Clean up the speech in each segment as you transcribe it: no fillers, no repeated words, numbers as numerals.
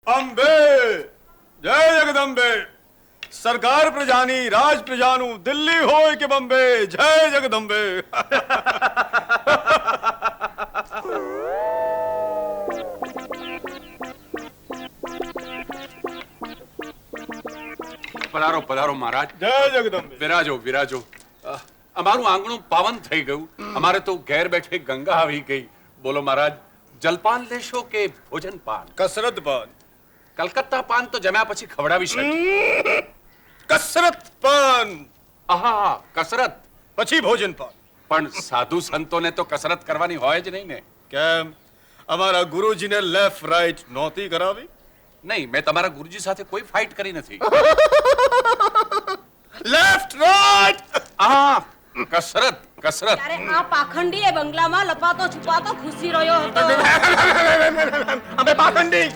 અંબે જય જગદંબે. સરકાર પ્રજાની, રાજ પ્રજાનું, દિલ્હી હોય કે બોમ્બે, જય જગદંબે. પધારો પધારો મહારાજ. જય જગદંબે. વિરાજો વિરાજો. અમારું આંગણું પાવન થઈ ગયું. અમારે તો ઘેર બેઠે ગંગા આવી ગઈ. બોલો મહારાજ, જલપાન લેશો કે ભોજન પાન? કસરત પાન. કલકત્તા પાન તો જમ્યા પછી ખવડાવીશ. કસરત પાન આહા, કસરત પછી ભોજન પાન. પણ સાધુ સંતોને તો કસરત કરવાની હોય જ નહીં ને. કેમ અમારા ગુરુજીને લેફ્ટ રાઈટ નહોતી કરાવી? નહીં, મેં તમારા ગુરુજી સાથે કોઈ ફાઇટ કરી નથી. Left right. આહા, કસરત કસરત. ત્યારે આ પાખંડી એ બંગલામાં લપાતો છુપાતો ખુશી રહ્યો હતો. અમે પાખંડી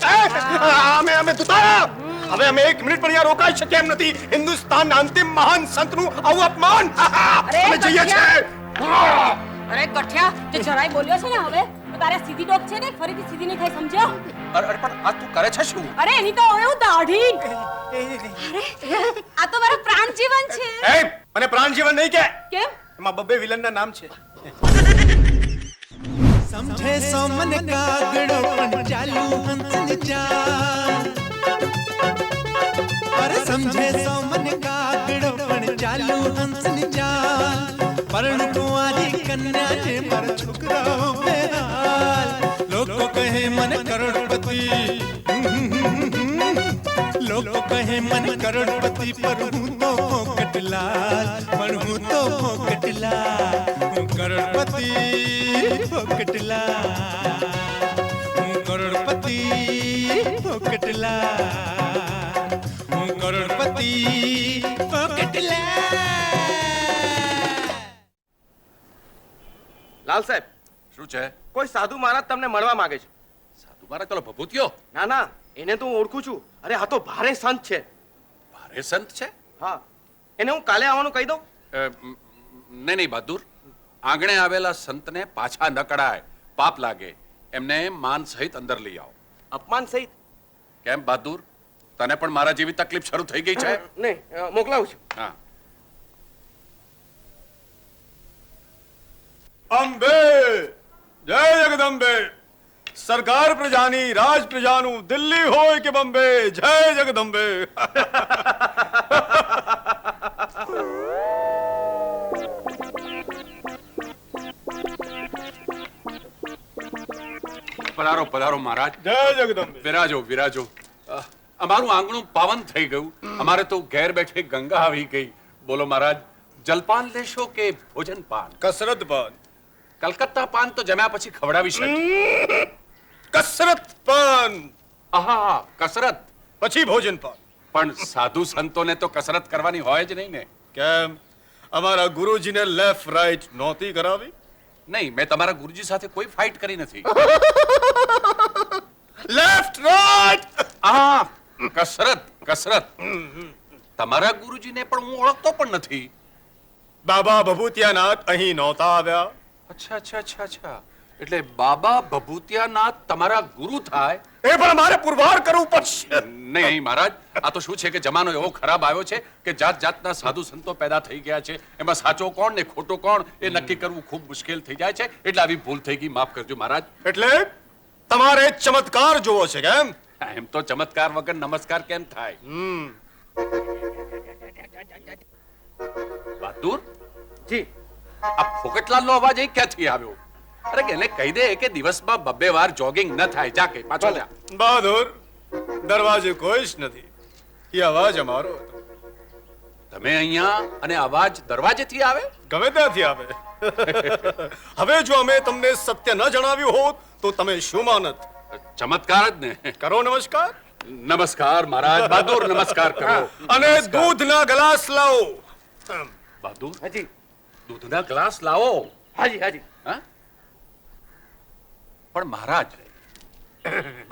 અમે દુતારા. હવે અમે 1 મિનિટ પણ અહીંયા રોકાઈ શકીએ એમ નથી. હિન્દુસ્તાનના અંતિમ મહાન સંતનું આવું અપમાન. અમે જઈએ છીએ. અરે ગઠિયા, જે જરાય બોલ્યો છે ને હવે તો તારે સીધી ડોક છે ને ફરીથી સીધી નહીં થાય, સમજ્યો? અરે પણ આ તું કરે છે શું? અરે એની તો હવે હું દાઢી. અરે આ તો મારો પ્રાણ જીવન છે. એ મને પ્રાણ જીવન નહીં કે. કેમ? એમાં બબ્બે વિલનના નામ છે. સમજે સોમન કાગડો પણ ચાલુ હંસની ચાલ. અરે સમજે સોમન કાગડો પણ ચાલુ હંસની ચાલ. પરણુ કુંવારી કન્યા છે મારા છોકરાઓ બેહાલ. લોકો કહે મને કરોડપતિ, લોકો કહે મને કરોડપતિ, પર હું તો પોકટલાલ, પણ હું તો પોકટલાલ. હું કરોડપતિ પોકટલાલ, હું કરોડપતિ પોકટલાલ, હું કરોડપતિ પોકટલાલ. લાલ સાહેબ, શું છે? કોઈ સાધુ મહારાજ તમને મળવા માંગે છે. સાધુ મારા પેલો ભભૂતિયો? ના ના, એને તો હું ઓળખું છું. અરે આ તો ભારે સંત છે. ભારે સંત છે? હા, એને હું કાલે આવવાનું કહી દઉં. નહીં નહીં બહાદુર, આંગણે આવેલા સંતને પાછા ન કઢાય, પાપ લાગે. એમને માન સહિત અંદર લઈ આવો. અપમાન સહિત? કેમ બહાદુર, તને પણ મારા જેવી તકલીફ શરૂ થઈ ગઈ છે? નહીં, મોકલાવું છું. હા. અંબે જય જગદંબે. સરકાર પ્રજાની, રાજ પ્રજાનું, દિલ્હી હોય કે બોમ્બે, જય જગદંબે. પધારો પધારો મહારાજ. જય જગદંબે. વિરાજો વિરાજો. અમારું આંગણું પાવન થઈ ગયું. અમારે તો ઘેર બેઠે ગંગા આવી ગઈ. બોલો મહારાજ, જલપાન લેશો કે ભોજન પાન? કસરત પાન. કલકત્તા પાન તો જમ્યા પછી ખવડાવીશ. કસરત પાન આહા, કસરત પછી ભોજન પાન. પણ સાધુ સંતોને તો કસરત કરવાની હોય જ નહીં ને. કેમ અમારા ગુરુજીને લેફ્ટ રાઈટ નહોતી કરાવી? નહીં, મેં તમારા ગુરુજી સાથે કોઈ ફાઇટ કરી નથી. Left right. આહા, કસરત કસરત. તમારા ગુરુજીને પણ હું ઓળખતો પણ નથી. બાબા ભભૂતિયાનાથ અહીં નહોતા આવ્યા? અચ્છા અચ્છા અચ્છા અચ્છા. એટલે બાબા ભભૂતિયાનાથ તમારા ગુરુ થાય? એ પણ મારે પુરવાર કરવું પડશે. નહીં મહારાજ, આ તો શું છે કે જમાનો એવો ખરાબ આવ્યો છે કે જાત જાતના સાધુ સંતો પેદા થઈ ગયા છે. એમાં સાચો કોણ ને ખોટો કોણ એ નક્કી કરવું ખૂબ મુશ્કેલ થઈ જાય છે. એટલે આવી ભૂલ થઈ ગઈ, માફ કરજો મહારાજ. એટલે તમારે ચમત્કાર જોવો છે કેમ? એમ તો ચમત્કાર વગર નમસ્કાર કેમ થાય? બહાદુર, જી. આ ફોકટલાલનો અવાજ અહીં ક્યાંથી આવ્યો? અરે એને કહી દે કે દિવસમાં 2 વાર જોગિંગ ન થાય. જા કે પાછો જા. બહાદુર, દરવાજે કોઈ જ નથી. એ અવાજ અમારો હતો. તમે અહીંયા અને અવાજ દરવાજેથી આવે? ગમે ત્યાંથી આવે. હવે જો અમે તમને સત્ય ન જણાવ્યું હોત તો તમે શું માનત? ચમત્કાર જ ને. કરો નમસ્કાર. નમસ્કાર મહારાજ. બહાદુર નમસ્કાર કરો. અને દૂધના ગ્લાસ લાવો. બહાદુર, હાજી દૂધના ગ્લાસ લાવો. હાજી હાજી. હા? પણ મહારાજ,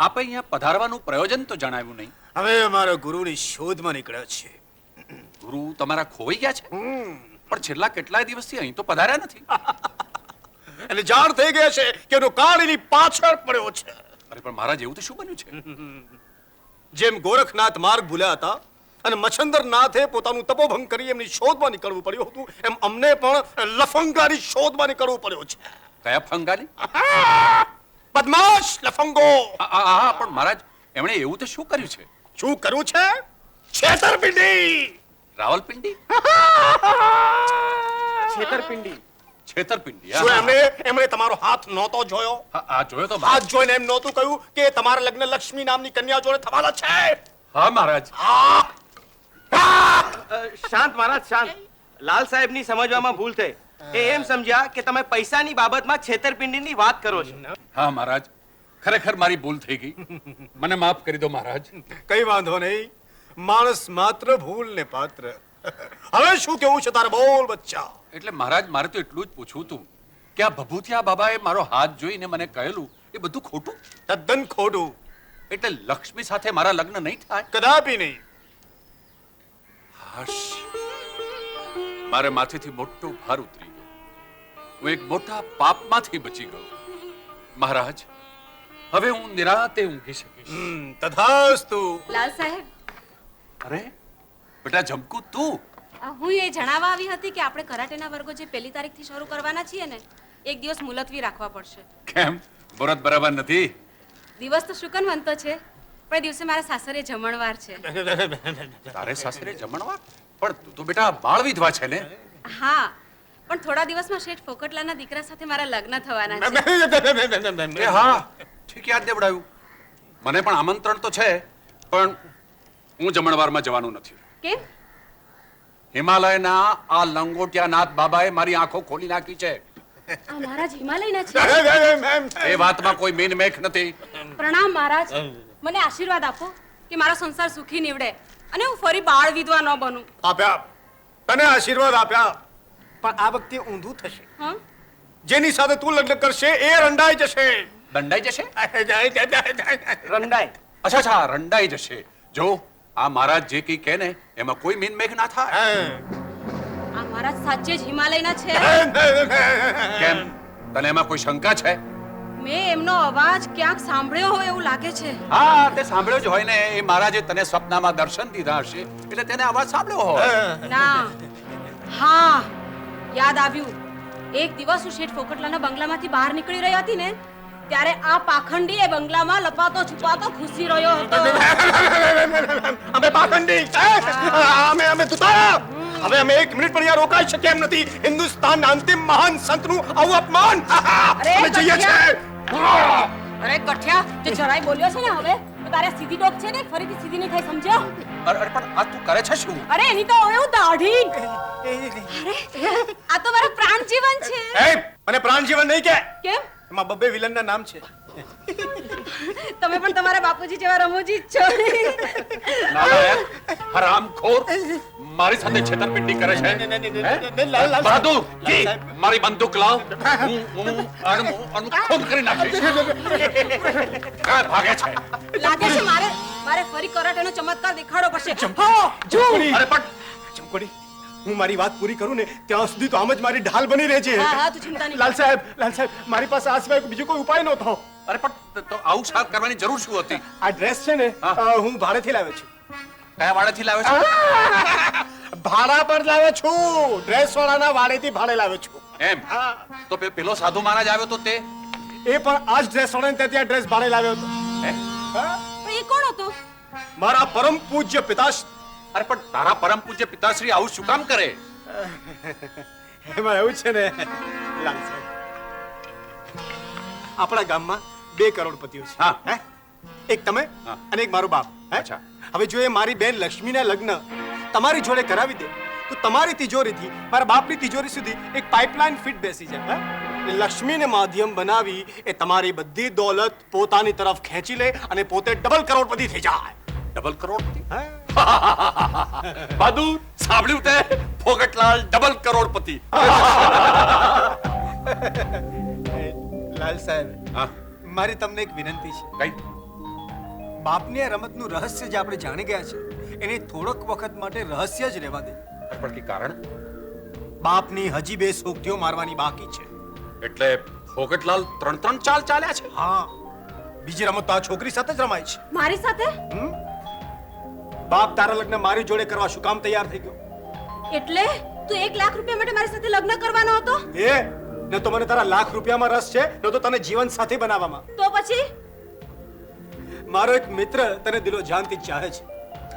આપે અહીંયા પધારવાનું પ્રયોજન તો જણાવ્યું નહીં. હવે અમારા ગુરુની શોધમાં નીકળ્યા છે. ગુરુ તમારા ખોવાઈ ગયા છે? પણ છેલ્લા કેટલાય દિવસથી અહીં તો પધાર્યા નથી. અને જાણ થઈ ગયા છે કે એનો કાળ એની પાછળ પડ્યો છે. અરે પણ મહારાજ, એવું તો શું બન્યું છે? જેમ ગોરખનાથ માર્ગ ભૂલ્યા હતા અને મચ્છંદરનાથે પોતાનું તપોભંગ કરી એમની શોધમાં નીકળવું પડ્યું હતું, એમ અમને પણ લફંગાની શોધમાં નીકળવું પડ્યું છે. કયા ફંગાની? બદમાશ લફંગો. હા, પણ મહારાજ એમણે એવું તો શું કર્યું છે? શું કરવું છે? છેતરપિંડી. રાવલપિંડી? છેતરપિંડી. છેતરપિંડી? શું હા, એમણે તમારો હાથ નહોતો જોયો? હા, જોયો તો મહારાજ. હાથ જોઈને એમ નહોતું કહ્યું કે તમારા લગ્ન લક્ષ્મી નામની કન્યા જોડે થવાના છે? હા મહારાજ. શાંત મહારાજ શાંત. લાલ સાહેબની સમજવામાં ભૂલ થઈ. એ એમ સમજ્યા કે તમે પૈસાની બાબતમાં છેતરપિંડીની વાત કરો છો. હા મહારાજ, ખરેખર મારી ભૂલ થઈ ગઈ. મને માફ કરી દો મહારાજ. કઈ વાંધો નહીં, માણસ માત્ર ભૂલ ને પાત્ર. હવે શું કેવું છે તારે? બોલ બચ્ચા. એટલે મહારાજ, મારે તો એટલું જ પૂછવું હતું કે આ ભભૂતિયા બાબાએ મારો હાથ જોઈને મને કહેલું એ બધું ખોટું? તદ્દન ખોટું. એટલે લક્ષ્મી સાથે મારા લગ્ન નહીં થાય? કદાપી નહીં. હાશ, મારે માથેથી મોટો ભાર ઉતરી ગયો. હું એક મોટા પાપમાંથી બચી ગયો. મહારાજ, હવે હું નિરાંતે ઊંઘી શકીશ. તથાસ્તુ. લાલ સાહેબ, અરે બેટા જમકુ, તું? હું એ જણાવવા આવી હતી કે આપણે કરાટેના વર્ગો જે 1 તારીખથી શરૂ કરવાના છીએ ને, એક દિવસ મુલતવી રાખવા પડશે. કેમ, મુહૂર્ત બરાબર નથી? દિવસ તો શુકનવંતો છે, પણ એ દિવસે મારા સાસરે જમણવાર છે. તારે સાસરે જમણવાર? પણ તું તો બેટા બાળ વિધવા છે ને? હા, પણ થોડા દિવસમાં શેઠ ફોકટલાના દીકરા સાથે મારા લગ્ન થવાના છે. એ હા, ઠીક યાદ દેવડાયું. મને પણ આમંત્રણ તો છે, પણ હું જમણવારમાં જવાનું નથી. કેમ? હિમાલયના આ લંગોટિયાનાથ બાબાએ મારી આંખો ખોલી નાખી છે. આ મહારાજ હિમાલયના છે? એ વાતમાં કોઈ મીન મેખ નથી. પ્રણામ મહારાજ. મને આશીર્વાદ આપો કે મારો સંસાર સુખી નીવડે અને હું ફરી બાળ વિધવા ન બનું. આપ્યા, તને આશીર્વાદ આપ્યા, પણ આ વખતે ઊંધું થશે. હા? જેની સાથે તું લગ્ન કરશે એ રંડાઈ જશે. દંડાઈ જશે? રંડાય. અચ્છા અચ્છા, રંડાઈ જશે. જો આ મહારાજ જે કઈ કહે ને એમાં કોઈ મીન મેઘ ના થાય. આ મહારાજ સાચે જ હિમાલયના છે? કેમ, તને એમાં કોઈ શંકા છે? મેં એમનો અવાજ ક્યાંક સાંભળ્યો હોય એવું લાગે છે. હા, તે સાંભળ્યો જ હોય ને. એ મહારાજે તને સ્વપ્નમાં દર્શન દીધા હશે એટલે તેને અવાજ સાંભળ્યો હોય. ના, હા, યાદ આવ્યું. એક દિવસ હું શેઠ ફોકટલાના બંગલામાંથી બહાર નીકળી રહી હતી ને, ત્યારે આ પાખંડી એ બંગલામાં લપાતો છુપાતો ઘૂસી રહ્યો હતો. અમે પાખંડી, અમે દુતારા. હવે અમે 1 મિનિટ પણ અહીંયા રોકાઈ શકીએ એમ નથી. હિન્દુસ્તાનના અંતિમ મહાન સંતનું આવું અપમાન. અમે જઈએ છીએ. અરે ગઠિયા, જે જરાય બોલ્યો છે ને હવે, તો તારે સીધી ડોક છે ને, ફરીથી સીધી નહીં થાય, સમજ્યો? અરે પણ આ તું કરે છે શું? અરે એની તો એવું દાઢી. અરે આ તો મારો પ્રાણ જીવન છે. મને પ્રાણજીવન નહીં કે. કેમ? એમાં બબ્બે વિલનના નામ છે. તમે પણ તમારા બાપુજી જેવા રમૂજી જ છો. નાલાયક, હરામખોર, મારી સાથે છેતરપિંડી કરે છે. બહાદુર, મારી બંદૂક લાવ. હું આનું ખૂન કરી નાખીશ. ક્યાં ભાગે છે? લાગે છે મારે ફરી કરાટેનો ચમત્કાર દેખાડવો પડશે. અરે પણ ચમકોડી, હું મારી વાત પૂરી કરું ને ત્યાં સુધી તો આમ જ મારી ઢાલ બની રહે છે. હા, તું ચિંતા નહીં. લાલ સાહેબ, મારી પાસે આ સિવાય બીજો કોઈ ઉપાય નહોતો. અરે પણ તો આવું શાક કરવાની જરૂર શું હતી? આ ડ્રેસ છે ને, હું ભાડેથી લાવ્યો છું. કયા વાળેથી લાવ્યો છો? ભાડા પર લાવ્યો છું. ડ્રેસ વાળાના વાડેથી ભાડે લાવ્યો છું. એમ તો પેલો સાધુ મહારાજ આવ્યો તો તે? એ પણ આ જ ડ્રેસ વાળાને ત્યાં ડ્રેસ ભાડે લાવ્યો હતો. હે? પણ એ કોણ હતો? મારા પરમ પૂજ્ય પિતાશ્રી. અરે પણ તારા પરમ પૂજ્ય પિતાશ્રી આવું શું કામ કરે? એમાં એવું છે ને લાલ સાહેબ, આપણા ગામમાં 2 કરોડપતિઓ છે. હા. હે? એક તમે હા. અને એક મારો બાપ. હે? અચ્છા. હવે જો એ મારી બેન લક્ષ્મીના લગ્ન તમારી જોડે કરાવી દે તો તમારી તિજોરીથી મારા બાપની તિજોરી સુધી એક પાઇપલાઇન ફિટ બેસી જાય. હે? લક્ષ્મીને માધ્યમ બનાવી એ તમારી બધી દોલત પોતાની તરફ ખેંચી લે અને પોતે ડબલ કરોડપતિ થઈ જાય. ડબલ કરોડપતિ? હે? બહાદુર, સાંભળ્યું તે? ફોગટલાલ ડબલ કરોડપતિ. લાલ સાહેબ, હા, મારી તમને એક વિનંતી છે. કઈ? બાપની આ રમતનું રહસ્ય જે આપણે જાણી ગયા છે એને થોડોક વખત માટે રહસ્ય જ રહેવા દે. પણ કે કારણ? બાપની હજી 2 સોગટીઓ મારવાની બાકી છે. એટલે ફોગટલાલ 3 ચાલ ચાલ્યા છે? હા, બીજી રમત તો આ છોકરી સાથે જ રમાય છે. મારી સાથે? બાપ તારા લગ્ન મારી જોડે કરવા શું કામ તૈયાર થઈ ગયો? એટલે તું 1 લાખ રૂપિયા માટે મારી સાથે લગ્ન કરવાનો હતો? એ ન તો મને તારા લાખ રૂપિયામાં રસ છે, ન તો તને જીવન સાથી બનાવવામાં. તો પછી મારો એક મિત્ર તને દિલો જાનથી ચાહે છે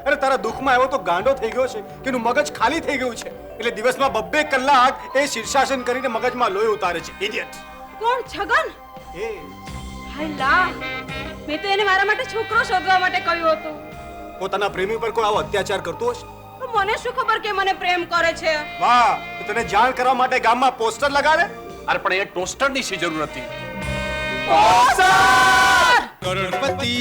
અને તારા દુઃખમાં એવો તો ગાંડો થઈ ગયો છે કે એનું મગજ ખાલી થઈ ગયું છે, એટલે દિવસમાં 2 કલાક એ શીર્ષાસન કરીને મગજમાં લોહી ઉતારે છે. ઇડિયટ. કોણ? છગન? એ હાયલા, મેં તો એને મારા માટે છોકરો શોધવા માટે કહ્યું હતું. પોતાના પ્રેમી પર કોઈ આવો અત્યાચાર કરતો હશે? તો મને શું ખબર કે મને પ્રેમ કરે છે? વાહ, તો તને જાણ કરવા માટે ગામમાં પોસ્ટર લગાડે. અરે પણ એ ટોસ્ટરની શી જરૂર હતી? કરોડપતિ